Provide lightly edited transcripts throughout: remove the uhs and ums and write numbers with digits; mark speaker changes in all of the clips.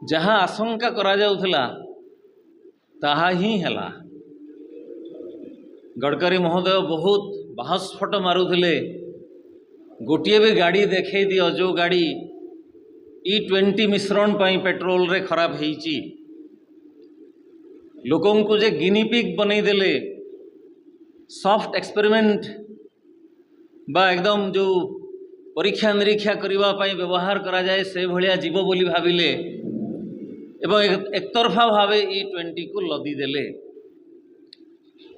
Speaker 1: जहाँ आशंका करा जाउथला ताहा ही हला। गडकरी महोदय बहुत बाहस्फट मारुले गोटे भी गाड़ी देखे दियो जो गाड़ी E20 मिश्रण पाई पेट्रोल रे खराब होईची लोकों को जे गिनीपिग बनई देले सॉफ्ट एक्सपेरिमेंट बा एकदम जो परीक्षा निरीक्षा करबा पाई व्यवहार करा जाए से भलिया जीव बोली भाविले एवं एकतरफा भावे E20 को लदी देले।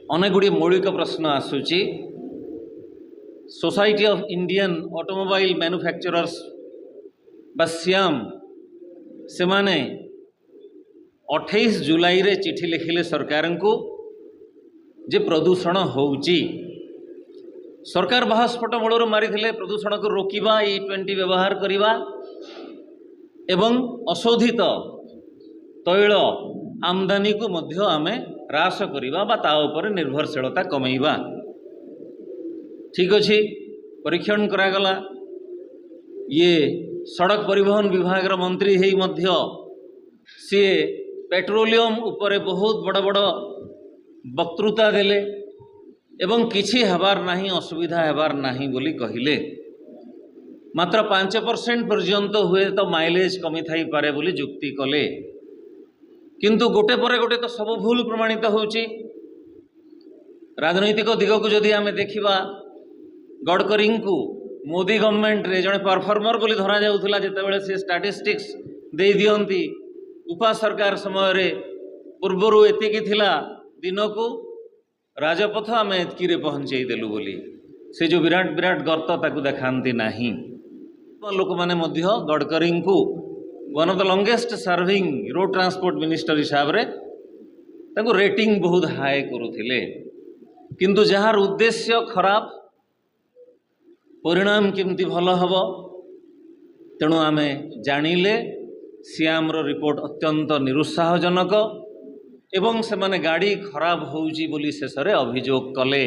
Speaker 1: अनेक गुड़ी मौलिक प्रश्न आसूची। Society of Indian automobile manufacturers बा श्याम से माने 28 जुलाई रे चिठी लिखिले सरकार को जे प्रदूषण होउची। सरकार बाहस्फट मूलर मारी प्रदूषण को रोकिबा E20 व्यवहार करिबा एवं अशोधित तैल आमदानी को मध्य आमे ह्रास करिबा बा ता ऊपर निर्भरशीलता कमेइबा। ठीक अच्छे परीक्षण करागला। ये सड़क परिवहन विभाग मंत्री हेई मध्य सी पेट्रोलियम उपरे बहुत बड़ बड़ वक्तृता देले एवं किछि हेबार नाही असुविधा हेबार नाही बोली कहिले। मात्र 5% पर्यंत हुए तो माइलेज कमी थाई पारे बोली जुक्ति कले, किंतु गोटे पर गोटे तो सब भूल प्रमाणित होउची। राजनैतिक दिग को जदि आमे देखिबा गडकरी को मोदी गवर्नमेंट रे जड़े परफॉर्मर बोली धरा जाउथला जेतेबेले से स्टैटिस्टिक्स दे दियंती उपा सरकार समय रे पूर्वरु एतिकी थिला दिन को राजपथ आमे एतकी रे पहुंचई देलु बोली से जो विराट विराट गर्त ताकू देखांती नाही। लोक माने मध्य गडकरी को one of the longest serving road transport minister हिसाब रे ताकू रेटिंग बहुत हाई करुथिले, किंतु जहार उद्देश्य खराब परिणाम केमती भल हम तेणु आमे जानिले श्याम रो रिपोर्ट अत्यंत निरुत्साहजनक एवं से माने गाड़ी खराब होउची बोली शेष रे अभियोग कले।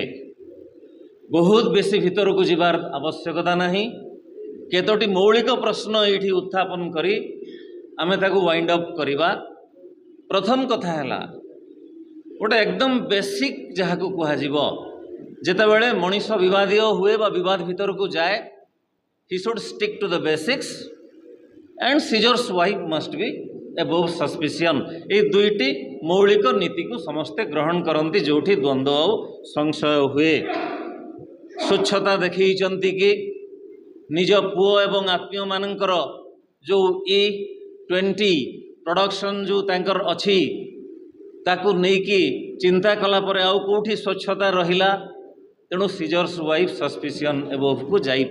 Speaker 1: बहुत बेसी भीतर को जीवार आवश्यकता नहीं। केतोटी मौलिक प्रश्न ये उत्थापन करी आमे ताकू वाइंड अप करिबा। प्रथम कथा हैला गोटे एकदम बेसिक जहाँ को कहा जीवो जेतेबेले मनीष विवादीय हुए बा विवाद भीतर को जाए ही should stick to the basics and Caesar's wife must be above suspicion. ये दुईटी मौलिक नीति को समस्ते ग्रहण करती जोठी द्वंद्व और संशय हुए। स्वच्छता देखी कि निज पुओ एवं आत्मीय मानकर जो E20 प्रोडक्शन जो तांकर अच्छी ताकू नेकी चिंता कला परे आउ कोठी स्वच्छता रहिला तेणु सीजर्स वाइफ सस्पिशियन एबोव को जाई।